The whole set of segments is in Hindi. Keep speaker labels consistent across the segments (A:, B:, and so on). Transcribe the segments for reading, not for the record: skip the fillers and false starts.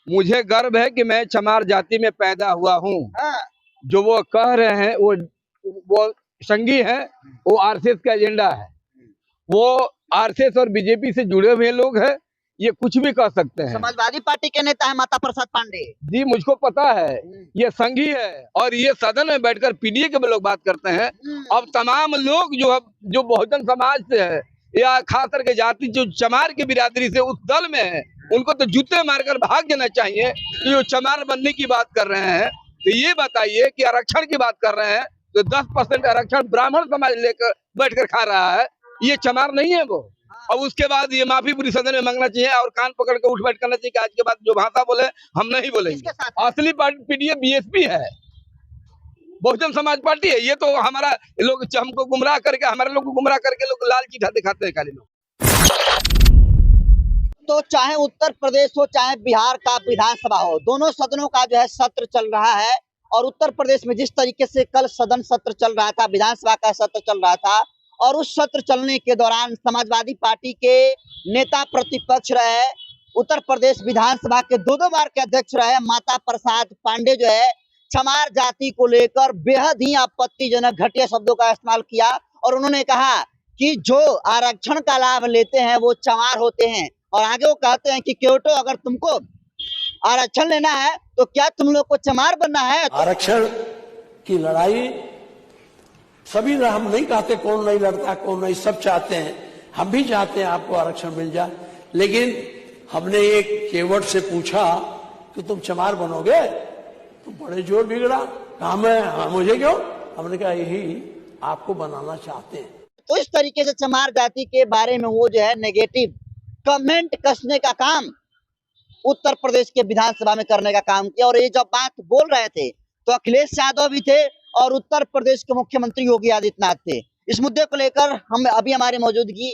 A: मुझे गर्व है कि मैं चमार जाति में पैदा हुआ हूँ।
B: हाँ।
A: जो वो कह रहे हैं वो संघी है, वो आरएसएस का एजेंडा है। वो आरएसएस और बीजेपी से जुड़े हुए लोग हैं, ये कुछ भी कह सकते हैं।
B: समाजवादी पार्टी के नेता है माता प्रसाद पांडे
A: जी, मुझको पता है, ये संघी है और ये सदन में बैठकर पीडीए के लोग बात करते हैं। अब तमाम लोग जो बहुजन समाज से है या खास करके जाति जो चमार की बिरादरी से उस दल में है, उनको तो जूते मारकर भाग जाना चाहिए। कि जो चमार बनने की बात कर रहे हैं, तो ये बताइए कि आरक्षण की बात कर रहे हैं, तो 10% आरक्षण ब्राह्मण समाज लेकर बैठकर खा रहा है, ये चमार नहीं है वो। अब उसके बाद ये माफी पूरी सदन में मांगना चाहिए और कान पकड़ कर उठ बैठ करना चाहिए कि आज के बाद जो भाषा बोले हम नहीं बोलेंगे। असली पार्टी पीडीए बीएसपी है, बहुजन समाज पार्टी है। ये तो हमारा लोग हमको गुमराह करके, हमारे लोग को गुमराह करके लोग लाल चीठा दिखाते हैं खाली लोग।
B: तो चाहे उत्तर प्रदेश हो चाहे बिहार का विधानसभा हो, दोनों सदनों का जो है सत्र चल रहा है। और उत्तर प्रदेश में जिस तरीके से कल सदन सत्र चल रहा था, विधानसभा का सत्र चल रहा था, और उस सत्र चलने के दौरान समाजवादी पार्टी के नेता प्रतिपक्ष रहे, उत्तर प्रदेश विधानसभा के दो बार के अध्यक्ष रहे माता प्रसाद पांडे जो है चमार जाति को लेकर बेहद ही आपत्तिजनक घटिया शब्दों का इस्तेमाल किया। और उन्होंने कहा कि जो आरक्षण का लाभ लेते हैं वो चमार होते हैं। और आगे वो कहते हैं कि क्योंटो अगर तुमको आरक्षण लेना है तो क्या तुम लोग को चमार बनना है?
C: आरक्षण की लड़ाई सभी, हम नहीं कहते कौन नहीं लड़ता कौन नहीं, सब चाहते हैं, हम भी चाहते हैं आपको आरक्षण मिल जाए। लेकिन हमने एक केवट से पूछा कि तुम चमार बनोगे, तो बड़े जोर बिगड़ा, कहा मैं मुझे क्यों? हमने कहा यही आपको बनाना चाहते हैं।
B: तो इस तरीके से चमार जाति के बारे में वो जो है नेगेटिव कमेंट कसने का काम उत्तर प्रदेश के विधानसभा में करने का काम किया। और ये जब बात बोल रहे थे तो अखिलेश यादव भी थे और उत्तर प्रदेश के मुख्यमंत्री योगी आदित्यनाथ थे। इस मुद्दे को लेकर हम अभी हमारी मौजूदगी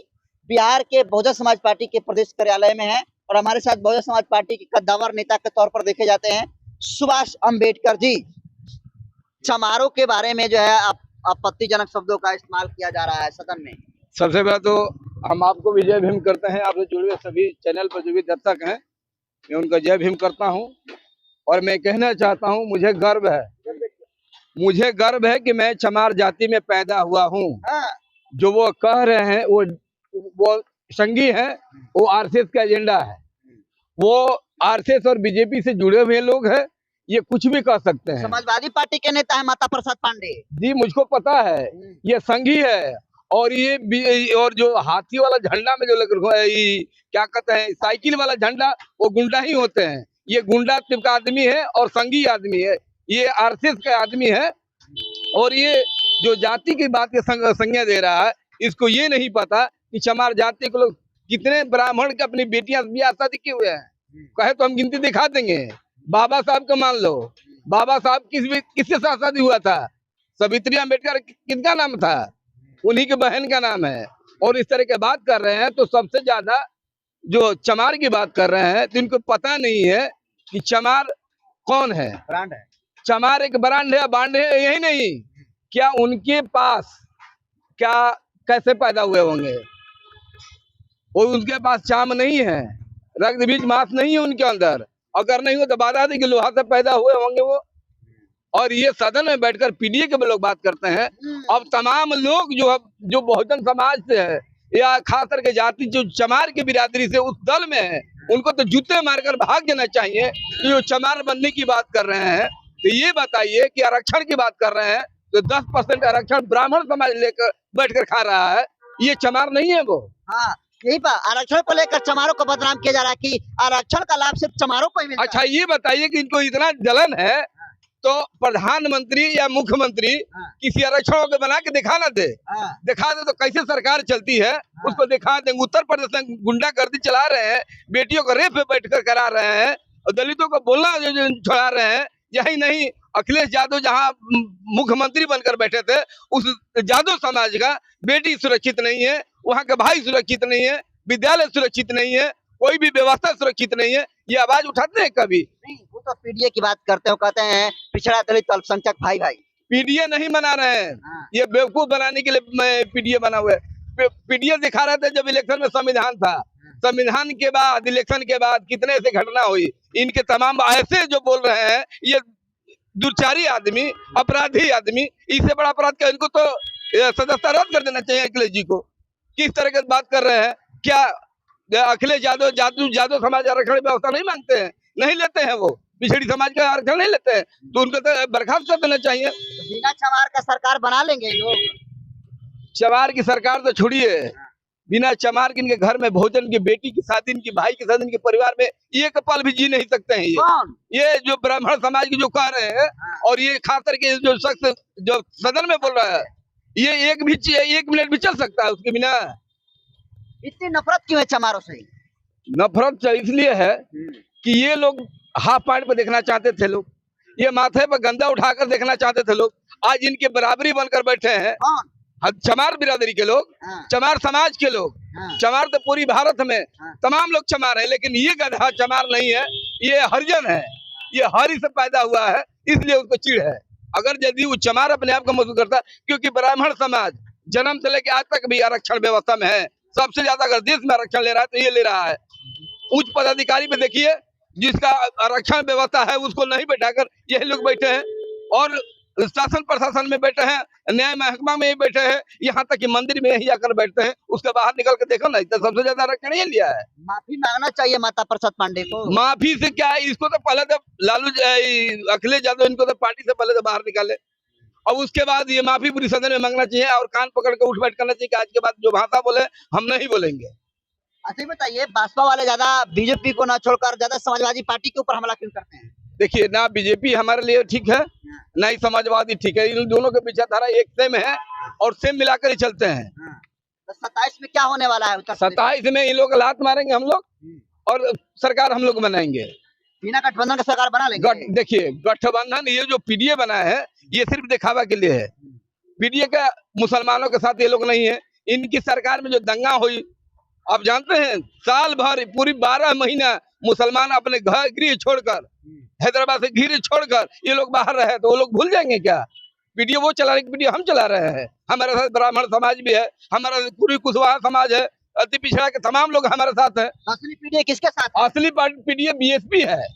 B: बिहार के बहुजन समाज पार्टी के प्रदेश कार्यालय में है और हमारे साथ बहुजन समाज पार्टी के कद्दावर नेता के तौर पर देखे जाते हैं सुभाष अम्बेडकर जी। चमारों के बारे में जो है आपत्तिजनक शब्दों का इस्तेमाल किया जा रहा है सदन में।
A: सबसे पहले तो हम आपको भी जय भीम करते हैं। आपसे जुड़े हुए सभी चैनल पर जो भी दर्शक हैं, मैं उनका जय भीम करता हूं। और मैं कहना चाहता हूं, मुझे गर्व है कि मैं चमार जाति में पैदा हुआ हूं। जो वो कह रहे हैं वो संघी है, वो आरएसएस का एजेंडा है। वो आरएसएस और बीजेपी से जुड़े हुए लोग हैं, ये कुछ भी कह सकते हैं।
B: समाजवादी पार्टी के नेता है माता प्रसाद पांडे
A: जी, मुझको पता है, ये संघी है। और और जो हाथी वाला झंडा में जो क्या कहते हैं, साइकिल वाला झंडा, वो गुंडा ही होते हैं। ये गुंडा टाइप का आदमी है और संघी आदमी है, ये आरएसएस का आदमी है। और ये जो जाति की बात के संज्ञा दे रहा है, इसको ये नहीं पता कि चमार जाति को लोग कितने ब्राह्मण के अपनी बेटियां ब्याह शादी किए हुए हैं। कहे तो हम गिनती दिखा देंगे। बाबा साहब को मान लो, बाबा साहब किसके साथ शादी हुआ था? सावित्री अम्बेडकर किसका नाम था? उन्हीं की बहन का नाम है। और इस तरह की बात कर रहे हैं, तो सबसे ज्यादा जो चमार की बात कर रहे हैं, तो इनको पता नहीं है कि चमार कौन है।
B: ब्रांड है,
A: चमार एक ब्रांड है, बांड है, यही नहीं, क्या उनके पास क्या कैसे पैदा हुए होंगे? और उनके पास चाम नहीं है, रक्त बीज मांस नहीं है उनके अंदर। अगर नहीं हो तो बात कि लोहा से पैदा हुए होंगे वो। और ये सदन में बैठकर पीडीए के लोग बात करते हैं। अब तमाम लोग जो बहुजन समाज से है या खास करके जाति जो चमार की बिरादरी से उस दल में है, उनको तो जूते मारकर भाग जाना चाहिए। कि जो चमार बनने की बात कर रहे हैं, तो ये बताइए कि आरक्षण की बात कर रहे हैं, तो 10% आरक्षण ब्राह्मण समाज लेकर बैठकर खा रहा है, ये चमार नहीं है वो।
B: हाँ, यही पर आरक्षण को लेकर चमारों को बदनाम किया जा रहा है कि आरक्षण का लाभ सिर्फ चमारों को ही मिलता है।
A: अच्छा, ये बताइए कि इनको इतना जलन है तो प्रधानमंत्री या मुख्यमंत्री किसी आरक्षण को बना के दिखा ना दे। दिखा दे तो कैसे सरकार चलती है, उसको दिखा देंगे। उत्तर प्रदेश में गुंडागर्दी चला रहे हैं, बेटियों को रेप पे बैठकर करा रहे हैं और दलितों को बोलना छोड़ा रहे हैं। यही नहीं, अखिलेश यादव जहां मुख्यमंत्री बनकर बैठे थे, उस यादव समाज का बेटी सुरक्षित नहीं है, वहां के भाई सुरक्षित नहीं है, विद्यालय सुरक्षित नहीं है, कोई भी व्यवस्था सुरक्षित नहीं है। ये आवाज उठाते हैं कभी?
B: नहीं, वो तो पीडीए की बात करते हो, कहते हैं पिछड़ा दलित अल्पसंख्यक भाई भाई।
A: पीडीए नहीं बना रहे हैं, ये बेवकूफ बनाने के लिए पीडीए बना हुआ है। पीडीए दिखा रहे थे जब इलेक्शन में संविधान था। संविधान के बाद, इलेक्शन के बाद कितने से घटना हुई। इनके तमाम ऐसे जो बोल रहे हैं ये दुर्चारी आदमी, अपराधी आदमी, इससे बड़ा अपराध क्या, इनको तो सदस्यता रद्द कर देना चाहिए अखिलेश जी को। किस तरह की बात कर रहे हैं, क्या अखिलेश यादव समाज आरक्षण व्यवस्था नहीं मांगते हैं, नहीं लेते हैं, वो पिछड़ी समाज का आरक्षण नहीं लेते हैं, तो उनको तो बर्खास्त कर देना चाहिए।
B: बिना चमार का सरकार बना लेंगे ये लोग।
A: चमार की सरकार तो छोड़िए, बिना चमार के इनके घर में भोजन, की बेटी की शादी, इनकी भाई की शादी, इनके परिवार में एक पल भी जी नहीं सकते हैं ये जो ब्राह्मण समाज की जो कह रहे हैं, और ये खातर के जो शख्स जो सदन में बोल रहा है, ये एक मिनट भी चल सकता है उसके बिना।
B: इतनी नफरत क्यों है चमारों से?
A: नफरत इसलिए है कि ये लोग हाफ पैंट पे देखना चाहते थे लोग, ये माथे पर गंदा उठाकर देखना चाहते थे लोग, आज इनके बराबरी बनकर बैठे हैं चमार बिरादरी के लोग, चमार समाज के लोग। चमार तो पूरी भारत में तमाम लोग चमार है, लेकिन ये गधा चमार नहीं है, ये हरिजन है, ये हरि से पैदा हुआ है, इसलिए उसको चिढ़ है। अगर यदि वो चमार अपने आप को महसूस करता, क्योंकि ब्राह्मण समाज जन्म से लेकर आज तक भी आरक्षण व्यवस्था में है, सबसे ज्यादा अगर देश में आरक्षण ले रहा है तो ये ले रहा है। उच्च पदाधिकारी पे देखिए, जिसका आरक्षण व्यवस्था है उसको नहीं बैठाकर यही लोग बैठे हैं, और शासन प्रशासन में बैठे हैं, न्याय महकमा में ही बैठे हैं, यहाँ तक कि मंदिर में ही आकर बैठते हैं। उसके बाहर निकल के देखो ना, तो सबसे ज्यादा आरक्षण ये लिया है।
B: माफी मांगना चाहिए माता प्रसाद पांडे को।
A: माफी से क्या है, इसको तो पहले तो अखिलेश यादव इनको तो पार्टी से पहले तो बाहर निकाले, और उसके बाद ये माफी पूरी सदन में मांगना चाहिए, और कान पकड़ के उठ बैठ करना चाहिए कि आज के बाद जो भाषा बोले हम नहीं बोलेंगे।
B: अच्छा बताइए, भाजपा वाले ज्यादा बीजेपी को ना छोड़कर ज्यादा समाजवादी पार्टी के ऊपर हमला क्यों करते हैं? देखिए,
A: ना बीजेपी हमारे लिए ठीक है, ना ही समाजवादी ठीक है, इन दोनों के विचारधारा एक सेम है और सेम मिलाकर ही चलते हैं।
B: तो 27 में क्या होने वाला है?
A: 27 में इन लोग लात मारेंगे हम लोग, और सरकार हम लोग बनाएंगे,
B: बिना गठबंधन का सरकार बना लेंगे।
A: देखिए, गठबंधन ये जो पीडीए बना है ये सिर्फ दिखावा के लिए है। पीडीए का मुसलमानों के साथ ये लोग नहीं है। इनकी सरकार में जो दंगा हुई, आप जानते हैं, साल भर पूरी 12 महीना मुसलमान अपने घर गृह छोड़कर, हैदराबाद से गृह छोड़कर ये लोग बाहर रहे, तो वो लोग भूल जाएंगे क्या? वीडियो वो चला रहे, वीडियो हम चला रहे हैं। हमारे साथ ब्राह्मण समाज भी है, हमारा पूरी कुशवाहा समाज है, अति पिछड़ा के तमाम लोग हमारे साथ है।
B: असली पीडीए किसके साथ?
A: असली पीडीए बीएसपी है,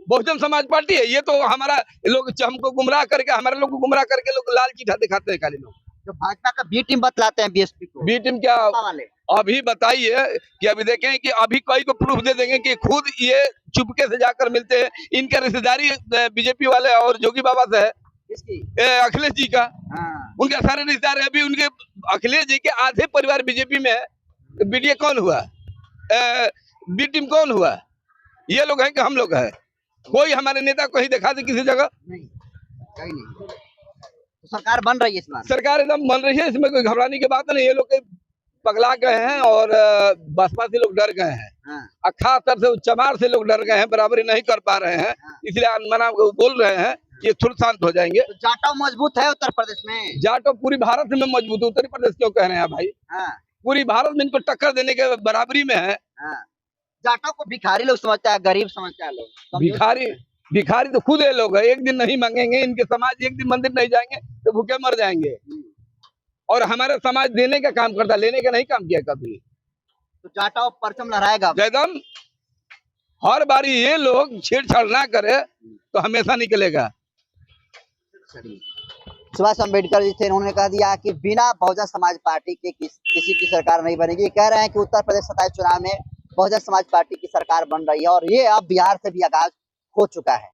A: बहुजन समाज पार्टी है। ये तो हमारा लोग हमको गुमराह करके, हमारे लोग को गुमराह करके लोग लाल चीठा दिखाते हैं खाली लोग।
B: जो भाजपा का बी टीम बतलाते हैं बीएसपी को।
A: बी टीम क्या
B: वाले
A: अभी बताइए कि अभी देखें कि अभी कई को प्रूफ दे देंगे कि खुद ये चुपके से जाकर मिलते हैं। इनका रिश्तेदारी बीजेपी वाले और जोगी बाबा से है, अखिलेश जी का। उनके सारे रिश्तेदार है। अभी उनके अखिलेश जी के आधे परिवार बीजेपी में है। तो बीडीए कौन हुआ, बी टीम कौन हुआ? ये लोग हैं कि हम लोग हैं? कोई हमारे नेता को ही दिखा दे किसी जगह?
B: नहीं, कहीं नहीं। तो सरकार बन रही है इस बार?
A: सरकार एकदम बन रही है, इसमें कोई घबराने की बात नहीं। ये लोग पगला गए हैं और बसपा से लोग डर गए हैं, खास तौर से चमार से लोग डर गए हैं, बराबरी नहीं कर पा रहे हैं, इसलिए अनमना बोल रहे हैं। ये तुरंत शांत हो जाएंगे।
B: तो जाटो मजबूत है उत्तर प्रदेश में? जाटो
A: पूरी भारत में मजबूत है, उत्तर प्रदेश क्यों कह रहे हैं भाई? पूरी भारत में इनको टक्कर देने के बराबरी में है।
B: जाटो को भिखारी लोग समझता है, गरीब समझता है लोग।
A: भिखारी तो खुद ये लोग है, एक दिन नहीं मांगेंगे, इनके समाज एक दिन मंदिर नहीं जाएंगे तो भूखे मर जाएंगे। और हमारा समाज देने का काम करता, लेने का नहीं काम किया कभी।
B: तो जाटो परचम लहराएगा
A: एकदम। हर बारी ये लोग छेड़छाड़ ना करे तो हमेशा निकलेगा।
B: सुभाष अम्बेडकर जी थे, उन्होंने कह दिया कि बिना बहुजन समाज पार्टी के किसी की सरकार नहीं बनेगी। कह रहे हैं कि उत्तर प्रदेश 27 चुनाव में बहुजन समाज पार्टी की सरकार बन रही है, और ये अब बिहार से भी आगाज हो चुका है।